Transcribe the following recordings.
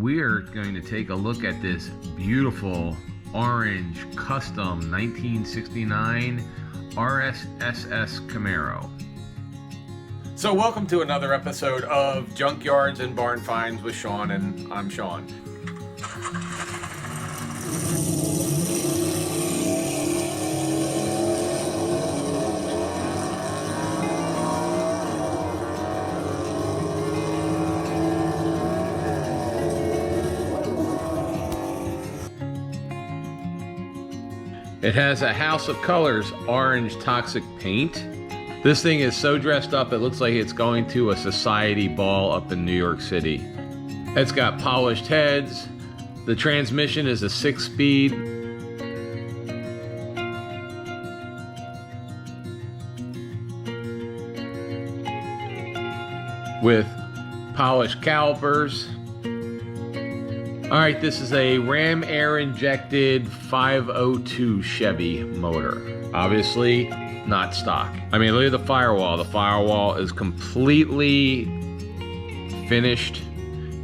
we're going to take a look at this beautiful orange custom 1969 RSSS Camaro. So welcome to another episode of Junkyards and Barn Finds with Sean, and I'm Sean. It has a house of colors, orange toxic paint. This thing is so dressed up, it looks like it's going to a society ball up in New York City. It's got polished heads. The transmission is a 6-speed. With polished calipers. All right, this is a Ram air injected 502 Chevy motor. Obviously not stock. I mean, look at the firewall. The firewall is completely finished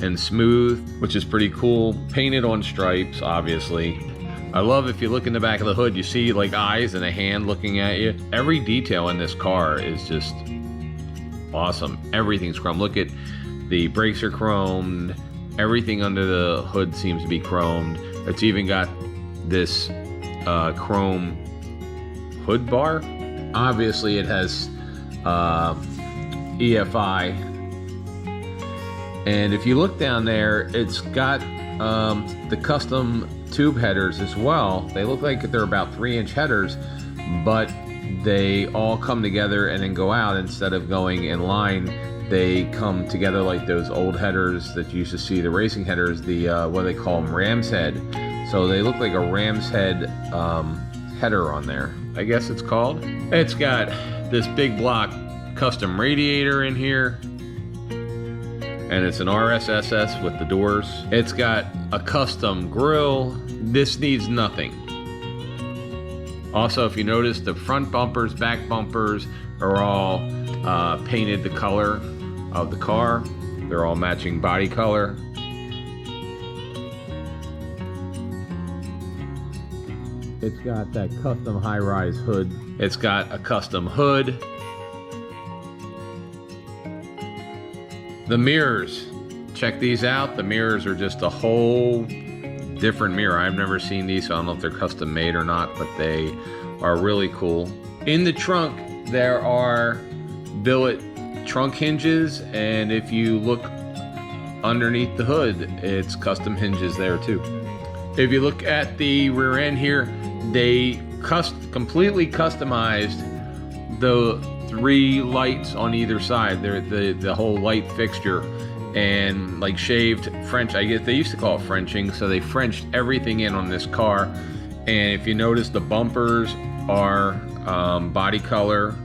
and smooth, which is pretty cool. Painted on stripes, obviously. I love if you look in the back of the hood, you see like eyes and a hand looking at you. Every detail in this car is just awesome. Everything's chrome. Look at the brakes are chromed. Everything under the hood seems to be chromed. It's even got this chrome hood bar. Obviously it has EFI. And if you look down there, it's got the custom tube headers as well. They look like they're about 3-inch headers, but they all come together and then go out instead of going in line. They come together like those old headers that you used to see, the racing headers, the what do they call them, ram's head. So they look like a ram's head header on there, I guess it's called. It's got this big block custom radiator in here, and it's an RSSS with the doors. It's got a custom grille. This needs nothing. Also, if you notice, the front bumpers, back bumpers are all painted the color of the car. They're all matching body color. It's got that custom high-rise hood. It's got a custom hood. The mirrors, check these out. The mirrors are just a whole different mirror. I've never seen these, so I don't know if they're custom made or not, but they are really cool. In the trunk, there are billet trunk hinges, and if you look underneath the hood, it's custom hinges there too. If you look at the rear end here, they completely customized the 3 lights on either side. They're the whole light fixture, and like shaved French, I guess they used to call it Frenching, so they Frenched everything in on this car. And if you notice, the bumpers are body color.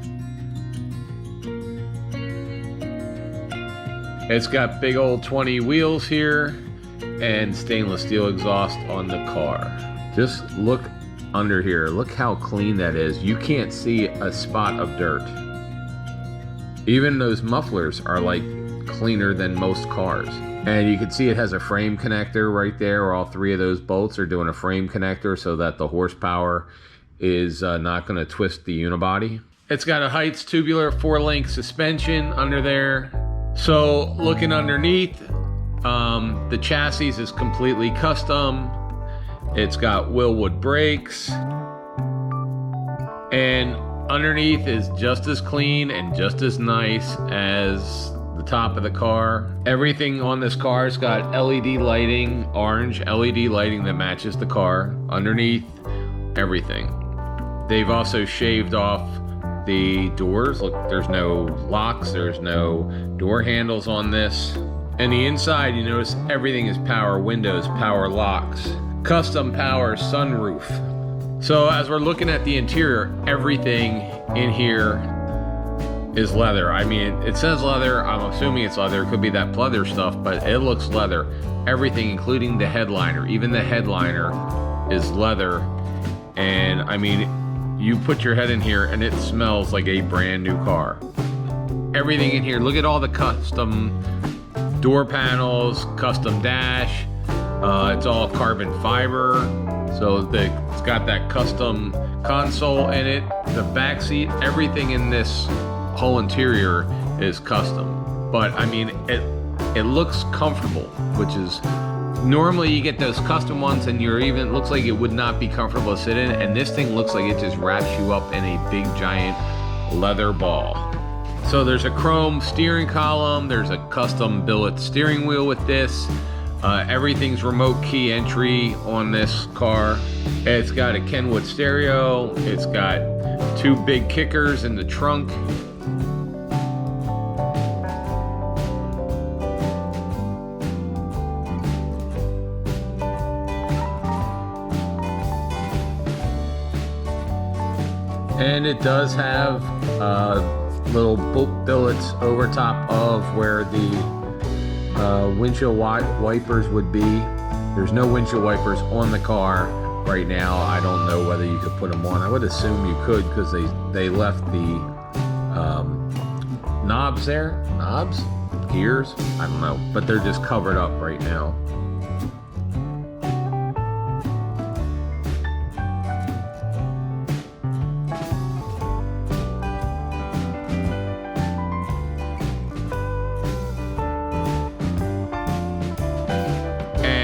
It's got big old 20 wheels here and stainless steel exhaust on the car. Just look under here. Look how clean that is. You can't see a spot of dirt. Even those mufflers are like cleaner than most cars. And you can see it has a frame connector right there. All 3 of those bolts are doing a frame connector so that the horsepower is not going to twist the unibody. It's got a Heights tubular 4-link suspension under there. So looking underneath, the chassis is completely custom. It's got Willwood brakes, and underneath is just as clean and just as nice as the top of the car. Everything on this car has got LED lighting, orange LED lighting that matches the car underneath everything. They've also shaved off the doors. Look, there's no locks, there's no door handles on this. And the inside, you notice everything is power windows, power locks, custom power sunroof. So as we're looking at the interior, everything in here is leather. I mean, it says leather, I'm assuming it's leather. It could be that pleather stuff, but it looks leather. Everything, including the headliner. Even the headliner is leather. And I mean, you put your head in here and it smells like a brand new car. Everything in here, look at all the custom door panels, custom dash. It's all carbon fiber, so it's got that custom console in it. The back seat, everything in this whole interior is custom. But I mean, it looks comfortable, which is normally you get those custom ones and it looks like it would not be comfortable to sit in, and this thing looks like it just wraps you up in a big giant leather ball. So there's a chrome steering column, there's a custom billet steering wheel with this. Everything's remote key entry on this car. It's got a Kenwood stereo, it's got 2 big kickers in the trunk. And it does have little billets over top of where the windshield wipers would be. There's no windshield wipers on the car right now. I don't know whether you could put them on. I would assume you could, because they left the knobs there. Knobs? Gears? I don't know. But they're just covered up right now.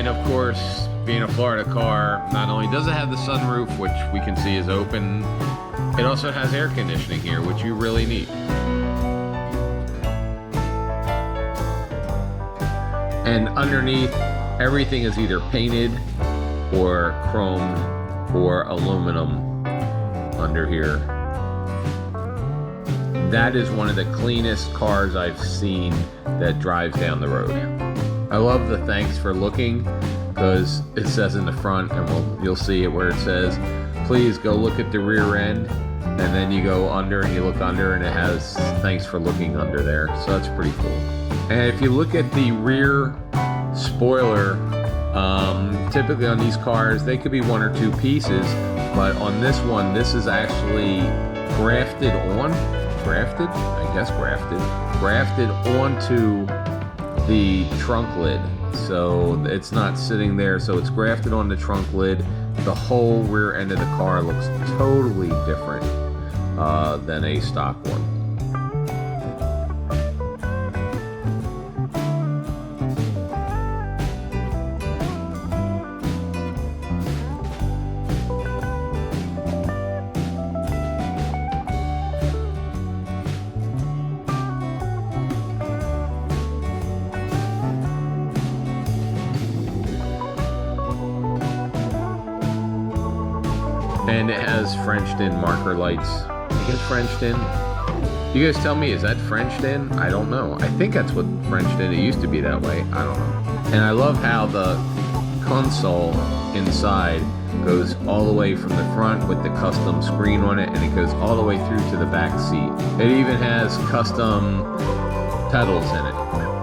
Of course, being a Florida car, not only does it have the sunroof, which we can see is open, it also has air conditioning here, which you really need. And underneath, everything is either painted or chromed or aluminum under here. That is one of the cleanest cars I've seen that drives down the road. I love the thanks for looking, because it says in the front, and you'll see it where it says, please go look at the rear end, and then you go under and you look under and it has thanks for looking under there. So that's pretty cool. And if you look at the rear spoiler, typically on these cars they could be 1 or 2 pieces, but on this one, this is actually grafted onto the trunk lid. So it's not sitting there, so it's grafted on the trunk lid. The whole rear end of the car looks totally different than a stock one. And it has Frenched in marker lights. I guess Frenched in. You guys tell me, is that Frenched in? I don't know. I think that's what Frenched in. It used to be that way. I don't know. And I love how the console inside goes all the way from the front with the custom screen on it, and it goes all the way through to the back seat. It even has custom pedals in it,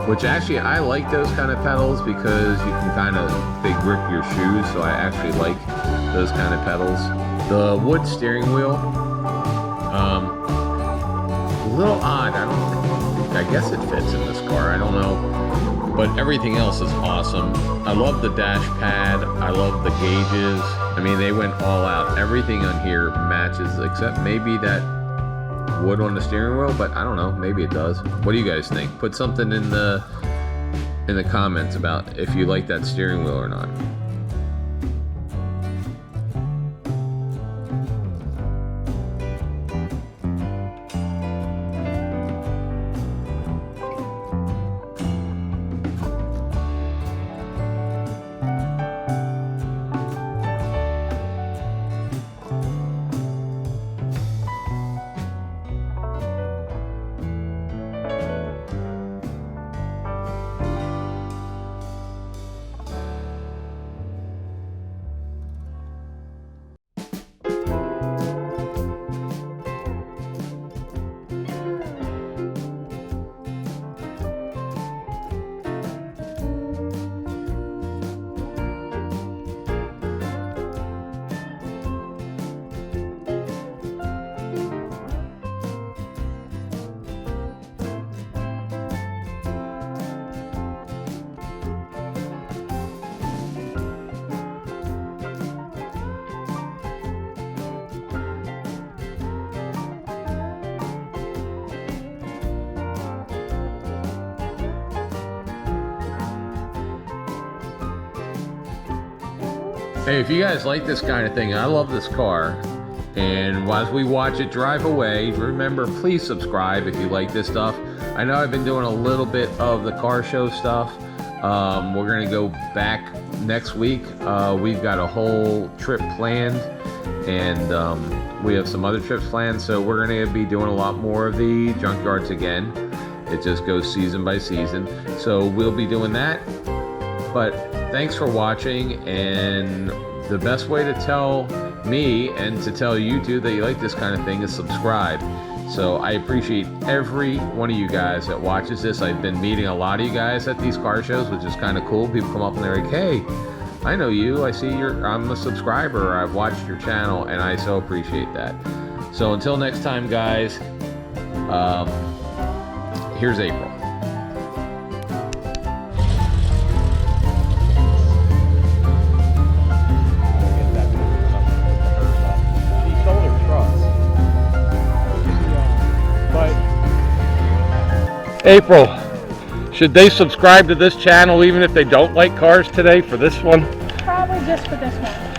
which actually I like those kind of pedals because you can they grip your shoes, so I actually like those kind of pedals. The wood steering wheel, a little odd. I guess it fits in this car. I don't know, but everything else is awesome. I love the dash pad. I love the gauges. I mean, they went all out. Everything on here matches, except maybe that wood on the steering wheel. But I don't know. Maybe it does. What do you guys think? Put something in the comments about if you like that steering wheel or not. Hey, if you guys like this kind of thing, I love this car. And as we watch it drive away, remember, please subscribe if you like this stuff. I know I've been doing a little bit of the car show stuff. We're gonna go back next week. We've got a whole trip planned, and we have some other trips planned. So we're gonna be doing a lot more of the junkyards again. It just goes season by season. So we'll be doing that. But thanks for watching, and the best way to tell me and to tell you too that you like this kind of thing is subscribe. So I appreciate every one of you guys that watches this. I've been meeting a lot of you guys at these car shows, which is kind of cool. People come up and they're like, hey, I know you, I see I'm a subscriber, or I've watched your channel, and I so appreciate that. So until next time, guys, here's April. April, should they subscribe to this channel even if they don't like cars today for this one? Probably just for this one.